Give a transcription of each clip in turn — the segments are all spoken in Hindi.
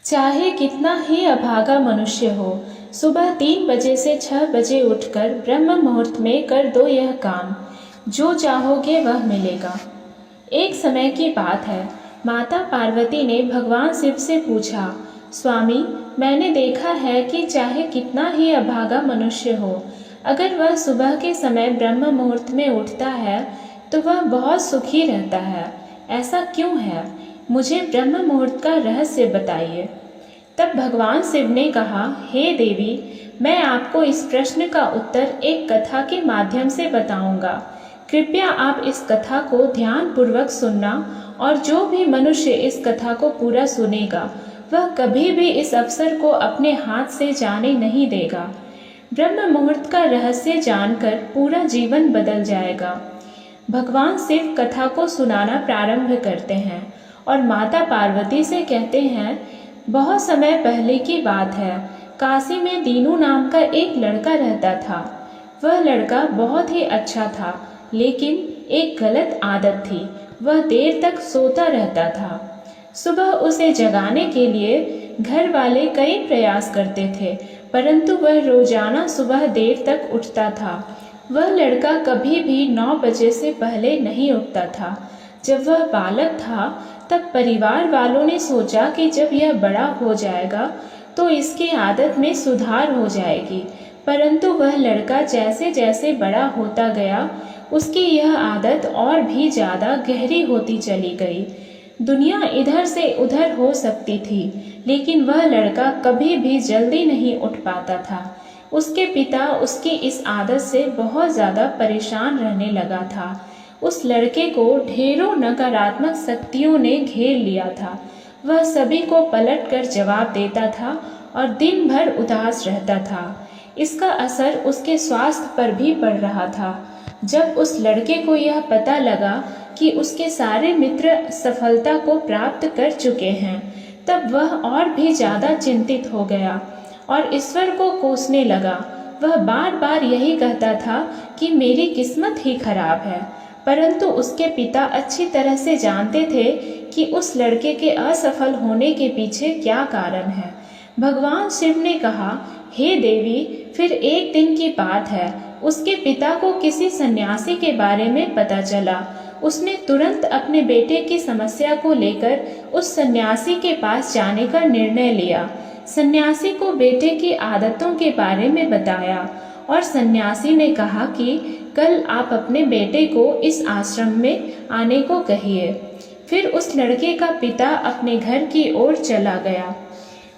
चाहे कितना ही अभागा मनुष्य हो, सुबह 3 बजे से 6 बजे उठकर ब्रह्म मुहूर्त में कर दो यह काम, जो चाहोगे वह मिलेगा। एक समय की बात है, माता पार्वती ने भगवान शिव से पूछा, स्वामी, मैंने देखा है कि चाहे कितना ही अभागा मनुष्य हो, अगर वह सुबह के समय ब्रह्म मुहूर्त में उठता है तो वह बहुत सुखी रहता है। ऐसा क्यों है? मुझे ब्रह्म मुहूर्त का रहस्य बताइए। तब भगवान शिव ने कहा, हे देवी, मैं आपको इस प्रश्न का उत्तर एक कथा के माध्यम से बताऊंगा। कृपया आप इस कथा को ध्यान पूर्वक सुनना, और जो भी मनुष्य इस कथा को पूरा सुनेगा वह कभी भी इस अवसर को अपने हाथ से जाने नहीं देगा। ब्रह्म मुहूर्त का रहस्य जानकर पूरा जीवन बदल जाएगा। भगवान शिव कथा को सुनाना प्रारंभ करते हैं और माता पार्वती से कहते हैं, बहुत समय पहले की बात है, काशी में दीनू नाम का एक लड़का रहता था। वह लड़का बहुत ही अच्छा था, लेकिन एक गलत आदत थी, वह देर तक सोता रहता था। सुबह उसे जगाने के लिए घर वाले कई प्रयास करते थे, परंतु वह रोजाना सुबह देर तक उठता था। वह लड़का कभी भी 9 बजे से पहले नहीं उठता था। जब वह बालक था तब परिवार वालों ने सोचा कि जब यह बड़ा हो जाएगा तो इसकी आदत में सुधार हो जाएगी, परंतु वह लड़का जैसे जैसे बड़ा होता गया उसकी यह आदत और भी ज़्यादा गहरी होती चली गई। दुनिया इधर से उधर हो सकती थी, लेकिन वह लड़का कभी भी जल्दी नहीं उठ पाता था। उसके पिता उसकी इस आदत से बहुत ज़्यादा परेशान रहने लगा था। उस लड़के को ढेरों नकारात्मक शक्तियों ने घेर लिया था। वह सभी को पलट कर जवाब देता था और दिन भर उदास रहता था। इसका असर उसके स्वास्थ्य पर भी पड़ रहा था। जब उस लड़के को यह पता लगा कि उसके सारे मित्र सफलता को प्राप्त कर चुके हैं, तब वह और भी ज़्यादा चिंतित हो गया और ईश्वर को कोसने लगा। वह बार बार यही कहता था कि मेरी किस्मत ही खराब है, परंतु उसके पिता अच्छी तरह से जानते थे कि उस लड़के के असफल होने के पीछे क्या कारण है। भगवान शिव ने कहा, हे देवी, फिर एक दिन की बात है, उसके पिता को किसी सन्यासी के बारे में पता चला। उसने तुरंत अपने बेटे की समस्या को लेकर उस सन्यासी के पास जाने का निर्णय लिया। सन्यासी को बेटे की आदतों के बारे में बताया और सन्यासी ने कहा कि कल आप अपने बेटे को इस आश्रम में आने को कहिए। फिर उस लड़के का पिता अपने घर की ओर चला गया।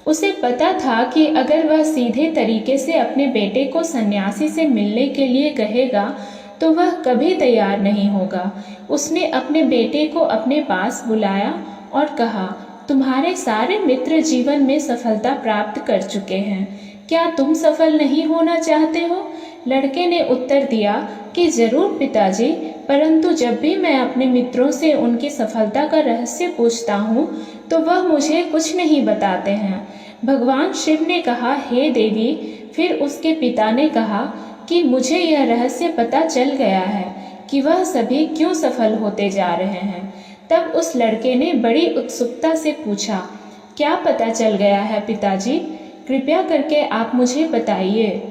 उसे पता था कि अगर वह सीधे तरीके से अपने बेटे को सन्यासी से मिलने के लिए कहेगा तो वह कभी तैयार नहीं होगा। उसने अपने बेटे को अपने पास बुलाया और कहा, तुम्हारे सारे मित्र जीवन में सफलता प्राप्त कर चुके हैं, क्या तुम सफल नहीं होना चाहते हो? लड़के ने उत्तर दिया कि जरूर पिताजी, परंतु जब भी मैं अपने मित्रों से उनकी सफलता का रहस्य पूछता हूँ तो वह मुझे कुछ नहीं बताते हैं। भगवान शिव ने कहा, हे देवी, फिर उसके पिता ने कहा कि मुझे यह रहस्य पता चल गया है कि वह सभी क्यों सफल होते जा रहे हैं। तब उस लड़के ने बड़ी उत्सुकता से पूछा, क्या पता चल गया है पिताजी? कृपया करके आप मुझे बताइए।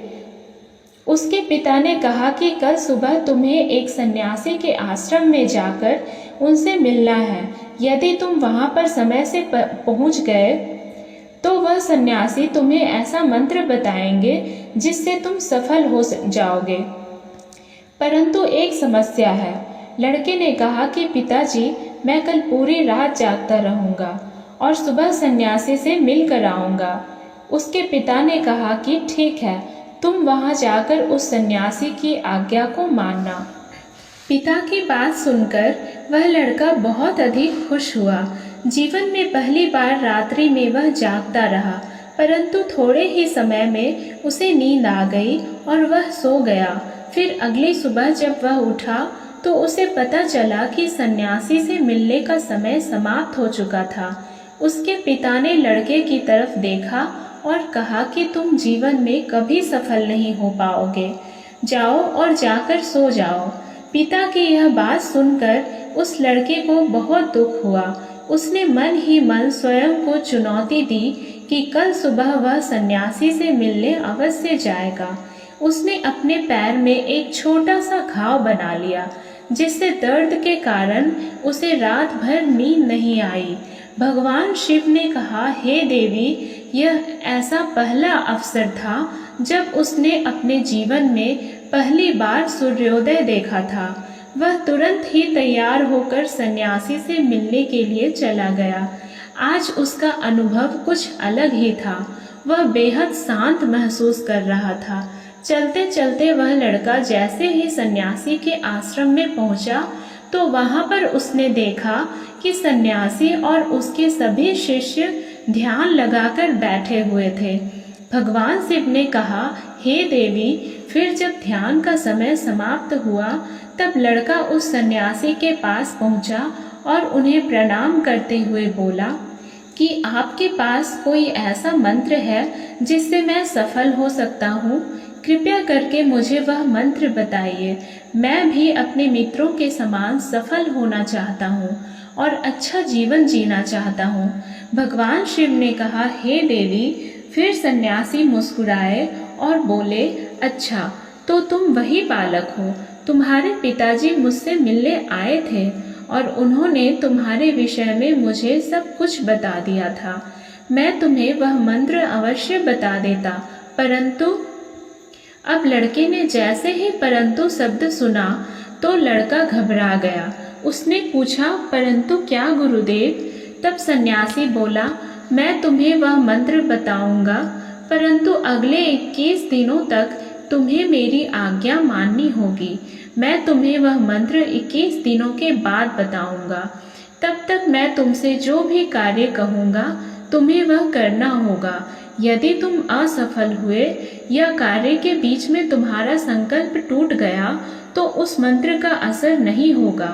उसके पिता ने कहा कि कल सुबह तुम्हें एक सन्यासी के आश्रम में जाकर उनसे मिलना है। यदि तुम वहां पर समय से पहुंच गए तो वह सन्यासी तुम्हें ऐसा मंत्र बताएंगे जिससे तुम सफल हो जाओगे। परंतु एक समस्या है। लड़के ने कहा कि पिताजी, मैं कल पूरी रात जागता रहूंगा और सुबह सन्यासी से मिल कर आऊंगा। उसके पिता ने कहा कि ठीक है, तुम वहां जाकर उस सन्यासी की आज्ञा को मानना। पिता की बात सुनकर वह लड़का बहुत अधिक खुश हुआ। जीवन में पहली बार रात्रि में वह जागता रहा, परंतु थोड़े ही समय में उसे नींद आ गई और वह सो गया। फिर अगली सुबह जब वह उठा तो उसे पता चला कि सन्यासी से मिलने का समय समाप्त हो चुका था। उसके पिता ने लड़के की तरफ देखा और कहा कि तुम जीवन में कभी सफल नहीं हो पाओगे, जाओ और जाकर सो जाओ। पिता की यह बात सुनकर उस लड़के को बहुत दुख हुआ। उसने मन ही मन स्वयं को चुनौती दी कि कल सुबह वह सन्यासी से मिलने अवश्य जाएगा। उसने अपने पैर में एक छोटा सा घाव बना लिया, जिससे दर्द के कारण उसे रात भर नींद नहीं आई। भगवान शिव ने कहा, हे देवी, यह ऐसा पहला अवसर था जब उसने अपने जीवन में पहली बार सूर्योदय देखा था। वह तुरंत ही तैयार होकर सन्यासी से मिलने के लिए चला गया। आज उसका अनुभव कुछ अलग ही था। वह बेहद शांत महसूस कर रहा था। चलते चलते वह लड़का जैसे ही सन्यासी के आश्रम में पहुंचा तो वहां पर उसने देखा कि सन्यासी और उसके सभी शिष्य ध्यान लगाकर बैठे हुए थे। भगवान शिव ने कहा, हे देवी, फिर जब ध्यान का समय समाप्त हुआ तब लड़का उस सन्यासी के पास पहुंचा और उन्हें प्रणाम करते हुए बोला कि आपके पास कोई ऐसा मंत्र है जिससे मैं सफल हो सकता हूँ? कृपया करके मुझे वह मंत्र बताइए। मैं भी अपने मित्रों के समान सफल होना चाहता हूँ और अच्छा जीवन जीना चाहता हूँ। भगवान शिव ने कहा, हे देवी। फिर सन्यासी मुस्कुराए और बोले, अच्छा, तो तुम वही बालक हो। तुम्हारे पिताजी मुझसे मिलने आए थे और उन्होंने तुम्हारे विषय में मुझे सब कुछ बता दिया था। मैं तुम्हें वह मंत्र अवश्य बता देता, परंतु अब लड़के ने जैसे ही परंतु शब्द सुना तो लड़का घबरा गया। उसने पूछा, परंतु क्या गुरुदेव? तब सन्यासी बोला, मैं तुम्हें वह मंत्र बताऊंगा, परंतु अगले 21 दिनों तक तुम्हें मेरी आज्ञा माननी होगी। मैं तुम्हें वह मंत्र 21 दिनों के बाद बताऊंगा। तब तक मैं तुमसे जो भी कार्य कहूँगा तुम्हें वह करना होगा। यदि तुम असफल हुए या कार्य के बीच में तुम्हारा संकल्प टूट गया तो उस मंत्र का असर नहीं होगा।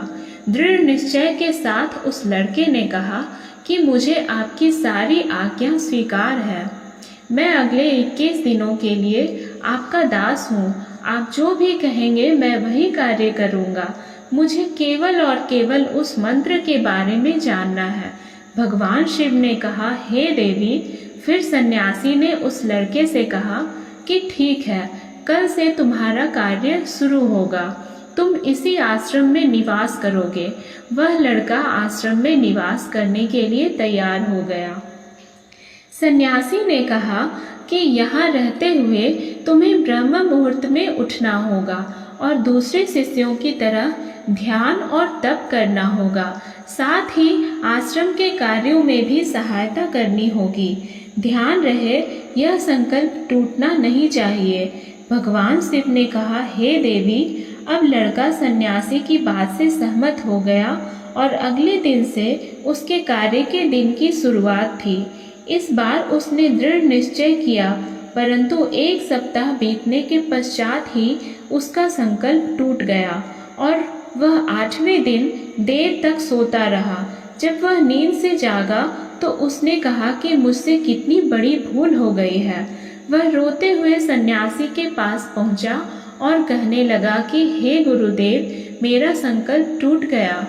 दृढ़ निश्चय के साथ उस लड़के ने कहा कि मुझे आपकी सारी आज्ञा स्वीकार है। मैं अगले 21 दिनों के लिए आपका दास हूँ। आप जो भी कहेंगे मैं वही कार्य करूँगा। मुझे केवल और केवल उस मंत्र के बारे में जानना है। भगवान शिव ने कहा, हे देवी। फिर सन्यासी ने उस लड़के से कहा कि ठीक है, कल से तुम्हारा कार्य शुरू होगा। तुम इसी आश्रम में निवास करोगे। वह लड़का आश्रम में निवास करने के लिए तैयार हो गया। सन्यासी ने कहा कि यहाँ रहते हुए तुम्हें ब्रह्म मुहूर्त में उठना होगा और दूसरे शिष्यों की तरह ध्यान और तप करना होगा। साथ ही आश्रम के कार्यों में भी सहायता करनी होगी। ध्यान रहे, यह संकल्प टूटना नहीं चाहिए। भगवान शिव ने कहा, हे देवी। अब लड़का सन्यासी की बात से सहमत हो गया और अगले दिन से उसके कार्य के दिन की शुरुआत थी। इस बार उसने दृढ़ निश्चय किया, परंतु 1 सप्ताह बीतने के पश्चात ही उसका संकल्प टूट गया और वह 8वें दिन देर तक सोता रहा। जब वह नींद से जागा तो उसने कहा कि मुझसे कितनी बड़ी भूल हो गई है। वह रोते हुए सन्यासी के पास पहुंचा और कहने लगा कि हे गुरुदेव, मेरा संकल्प टूट गया।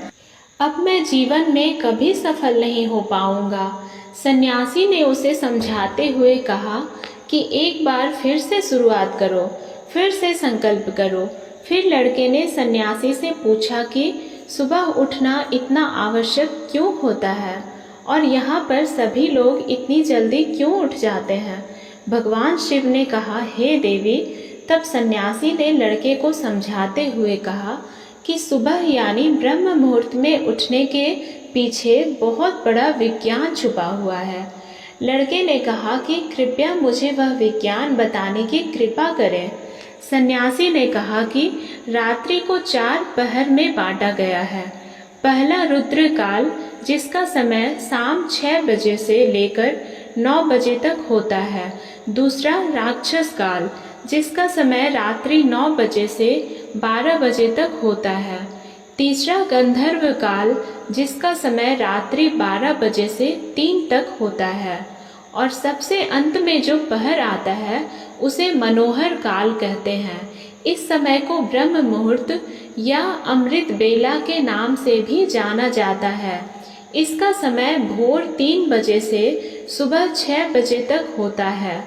अब मैं जीवन में कभी सफल नहीं हो पाऊंगा। सन्यासी ने उसे समझाते हुए कहा कि एक बार फिर से शुरुआत करो, फिर से संकल्प करो। फिर लड़के ने सन्यासी से पूछा कि सुबह उठना इतना आवश्यक क्यों होता है और यहाँ पर सभी लोग इतनी जल्दी क्यों उठ जाते हैं। भगवान शिव ने कहा, हे देवी। तब सन्यासी ने लड़के को समझाते हुए कहा कि सुबह यानी ब्रह्म मुहूर्त में उठने के पीछे बहुत बड़ा विज्ञान छुपा हुआ है। लड़के ने कहा कि कृपया मुझे वह विज्ञान बताने की कृपा करें। सन्यासी ने कहा कि रात्रि को 4 पहर में बांटा गया है। पहला रुद्र काल, जिसका समय शाम 6 बजे से लेकर 9 बजे तक होता है। दूसरा राक्षस काल, जिसका समय रात्रि 9 बजे से 12 बजे तक होता है। तीसरा गंधर्व काल, जिसका समय रात्रि 12 बजे से 3 तक होता है। और सबसे अंत में जो पहर आता है उसे मनोहर काल कहते हैं। इस समय को ब्रह्म मुहूर्त या अमृत बेला के नाम से भी जाना जाता है। इसका समय भोर 3 बजे से सुबह 6 बजे तक होता है।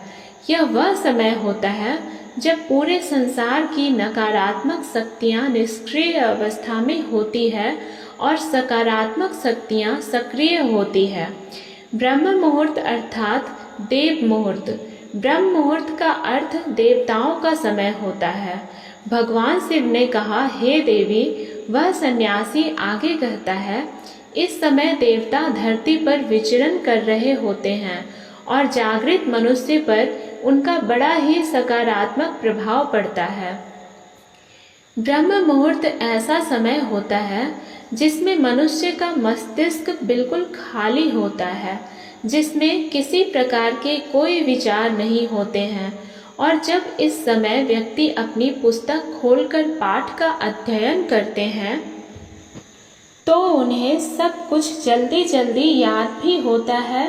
यह वह समय होता है जब पूरे संसार की नकारात्मक शक्तियाँ निष्क्रिय अवस्था में होती है और सकारात्मक शक्तियाँ सक्रिय होती है। ब्रह्म मुहूर्त अर्थात देव मुहूर्त। ब्रह्म मुहूर्त का अर्थ देवताओं का समय होता है। भगवान शिव ने कहा, हे देवी, वह सन्यासी आगे कहता है, इस समय देवता धरती पर विचरण कर रहे होते हैं और जागृत मनुष्य पर उनका बड़ा ही सकारात्मक प्रभाव पड़ता है। ब्रह्म मुहूर्त ऐसा समय होता है जिसमें मनुष्य का मस्तिष्क बिल्कुल खाली होता है, जिसमें किसी प्रकार के कोई विचार नहीं होते हैं, और जब इस समय व्यक्ति अपनी पुस्तक खोलकर पाठ का अध्ययन करते हैं तो उन्हें सब कुछ जल्दी जल्दी याद भी होता है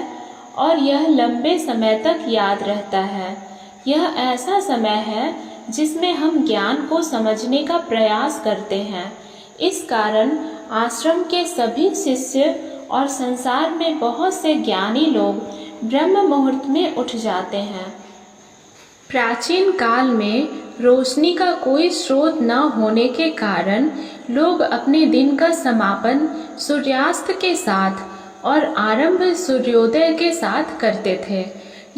और यह लंबे समय तक याद रहता है। यह ऐसा समय है जिसमें हम ज्ञान को समझने का प्रयास करते हैं। इस कारण आश्रम के सभी शिष्य और संसार में बहुत से ज्ञानी लोग ब्रह्म मुहूर्त में उठ जाते हैं। प्राचीन काल में रोशनी का कोई स्रोत न होने के कारण लोग अपने दिन का समापन सूर्यास्त के साथ और आरंभ सूर्योदय के साथ करते थे।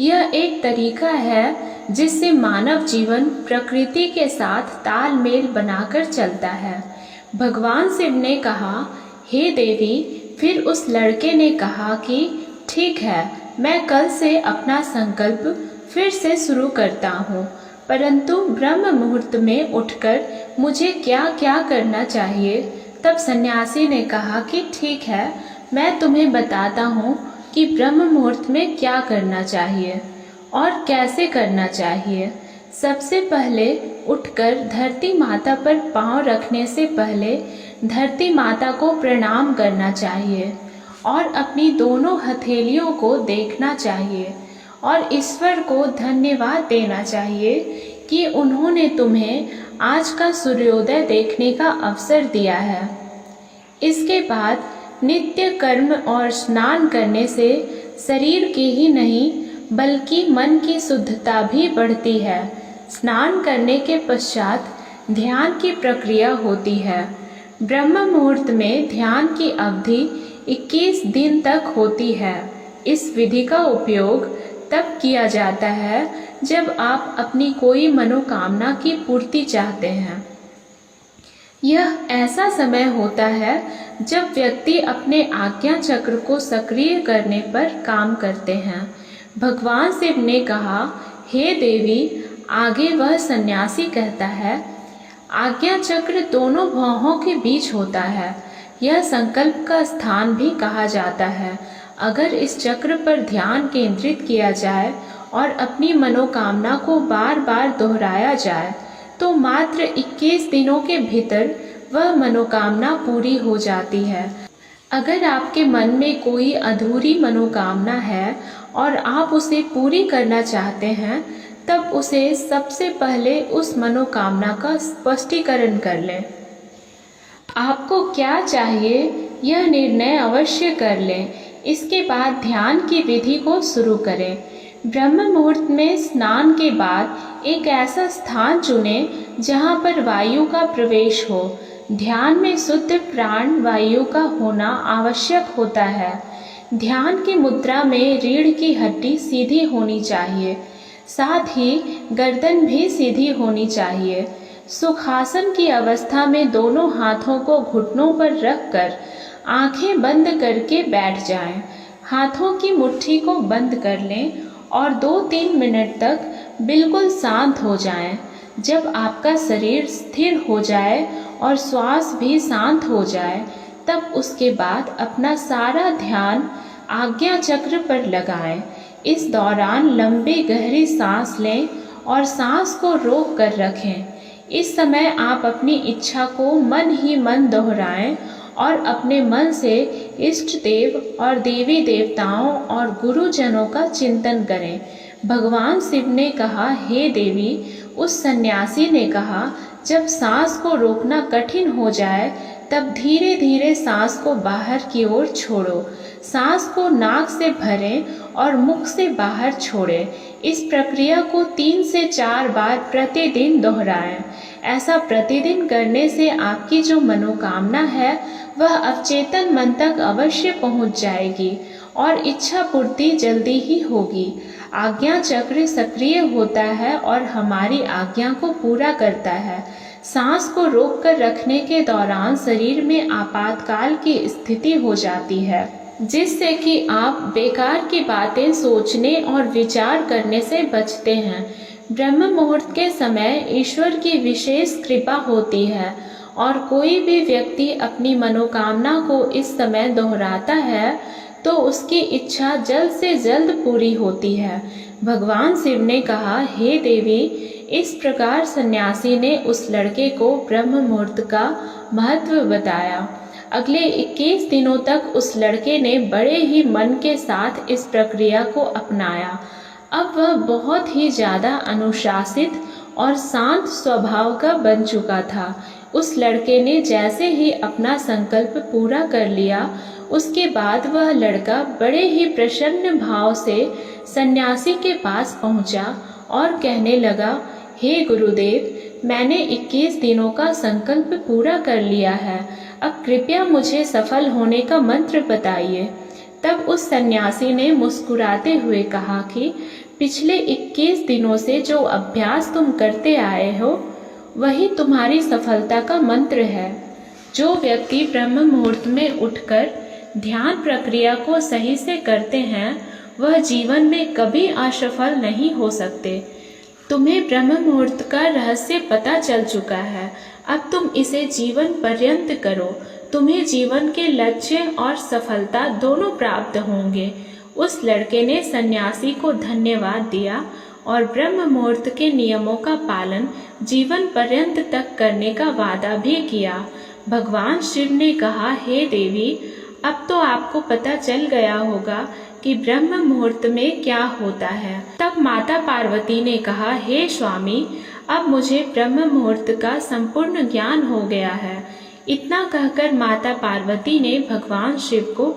यह एक तरीका है जिससे मानव जीवन प्रकृति के साथ तालमेल बनाकर चलता है। भगवान शिव ने कहा, हे देवी। फिर उस लड़के ने कहा कि ठीक है, मैं कल से अपना संकल्प फिर से शुरू करता हूँ, परंतु ब्रह्म मुहूर्त में उठकर मुझे क्या क्या करना चाहिए। तब सन्यासी ने कहा कि ठीक है, मैं तुम्हें बताता हूँ कि ब्रह्म मुहूर्त में क्या करना चाहिए और कैसे करना चाहिए। सबसे पहले उठकर धरती माता पर पांव रखने से पहले धरती माता को प्रणाम करना चाहिए और अपनी दोनों हथेलियों को देखना चाहिए और ईश्वर को धन्यवाद देना चाहिए कि उन्होंने तुम्हें आज का सूर्योदय देखने का अवसर दिया है। इसके बाद नित्य कर्म और स्नान करने से शरीर की ही नहीं बल्कि मन की शुद्धता भी बढ़ती है। स्नान करने के पश्चात ध्यान की प्रक्रिया होती है। ब्रह्म मुहूर्त में ध्यान की अवधि 21 दिन तक होती है। इस विधि का उपयोग तब किया जाता है जब आप अपनी कोई मनोकामना की पूर्ति चाहते हैं। यह ऐसा समय होता है जब व्यक्ति अपने आज्ञा चक्र को सक्रिय करने पर काम करते हैं। भगवान शिव ने कहा, हे देवी। आगे वह सन्यासी कहता है, आज्ञा चक्र दोनों भौहों के बीच होता है। यह संकल्प का स्थान भी कहा जाता है। अगर इस चक्र पर ध्यान केंद्रित किया जाए और अपनी मनोकामना को बार बार दोहराया जाए तो मात्र 21 दिनों के भीतर वह मनोकामना पूरी हो जाती है। अगर आपके मन में कोई अधूरी मनोकामना है और आप उसे पूरी करना चाहते हैं, तब उसे सबसे पहले उस मनोकामना का स्पष्टीकरण कर लें। आपको क्या चाहिए यह निर्णय अवश्य कर लें। इसके बाद ध्यान की विधि को शुरू करें। ब्रह्म मुहूर्त में स्नान के बाद एक ऐसा स्थान चुनें जहां पर वायु का प्रवेश हो। ध्यान में शुद्ध प्राण वायु का होना आवश्यक होता है। ध्यान की मुद्रा में रीढ़ की हड्डी सीधी होनी चाहिए, साथ ही गर्दन भी सीधी होनी चाहिए। सुखासन की अवस्था में दोनों हाथों को घुटनों पर रखकर आंखें बंद करके बैठ जाएं। हाथों की मुट्ठी को बंद कर लें और 2-3 मिनट तक बिल्कुल शांत हो जाएं। जब आपका शरीर स्थिर हो जाए और श्वास भी शांत हो जाए, तब उसके बाद अपना सारा ध्यान आज्ञा चक्र पर लगाएं। इस दौरान लंबी गहरी सांस लें और सांस को रोक कर रखें। इस समय आप अपनी इच्छा को मन ही मन दोहराएं और अपने मन से इष्ट देव और देवी देवताओं और गुरुजनों का चिंतन करें। भगवान शिव ने कहा, हे देवी। उस सन्यासी ने कहा, जब सांस को रोकना कठिन हो जाए तब धीरे धीरे सांस को बाहर की ओर छोड़ो। सांस को नाक से भरें और मुख से बाहर छोड़ें। इस प्रक्रिया को 3 से 4 बार प्रतिदिन दोहराएं। ऐसा प्रतिदिन करने से आपकी जो मनोकामना है वह अवचेतन मन तक अवश्य पहुंच जाएगी और इच्छा पूर्ति जल्दी ही होगी। आज्ञा चक्र सक्रिय होता है और हमारी आज्ञा को पूरा करता है। सांस को रोक कर रखने के दौरान शरीर में आपातकाल की स्थिति हो जाती है, जिससे कि आप बेकार की बातें सोचने और विचार करने से बचते हैं। ब्रह्म मुहूर्त के समय ईश्वर की विशेष कृपा होती है और कोई भी व्यक्ति अपनी मनोकामना को इस समय दोहराता है तो उसकी इच्छा जल्द से जल्द पूरी होती है। भगवान शिव ने कहा, हे देवी, इस प्रकार सन्यासी ने उस लड़के को ब्रह्म मुहूर्त का महत्व बताया। अगले 21 दिनों तक उस लड़के ने बड़े ही मन के साथ इस प्रक्रिया को अपनाया। अब वह बहुत ही ज़्यादा अनुशासित और शांत स्वभाव का बन चुका था। उस लड़के ने जैसे ही अपना संकल्प पूरा कर लिया, उसके बाद वह लड़का बड़े ही प्रसन्न भाव से सन्यासी के पास पहुंचा और कहने लगा, हे गुरुदेव, मैंने 21 दिनों का संकल्प पूरा कर लिया है। अब कृपया मुझे सफल होने का मंत्र बताइए। तब उस सन्यासी ने मुस्कुराते हुए कहा कि पिछले 21 दिनों से जो अभ्यास तुम करते आए हो वही तुम्हारी सफलता का मंत्र है। जो व्यक्ति ब्रह्म मुहूर्त में उठकर ध्यान प्रक्रिया को सही से करते हैं वह जीवन में कभी असफल नहीं हो सकते। तुम्हें ब्रह्म मुहूर्त का रहस्य पता चल चुका है। अब तुम इसे जीवन पर्यंत करो। तुम्हें जीवन के लक्ष्य और सफलता दोनों प्राप्त होंगे। उस लड़के ने सन्यासी को धन्यवाद दिया और ब्रह्म मुहूर्त के नियमों का पालन जीवन पर्यंत तक करने का वादा भी किया। भगवान शिव ने कहा, हे देवी, अब तो आपको पता चल गया होगा कि ब्रह्म मुहूर्त में क्या होता है। तब माता पार्वती ने कहा, हे स्वामी, अब मुझे ब्रह्म मुहूर्त का संपूर्ण ज्ञान हो गया है। इतना कहकर माता पार्वती ने भगवान शिव को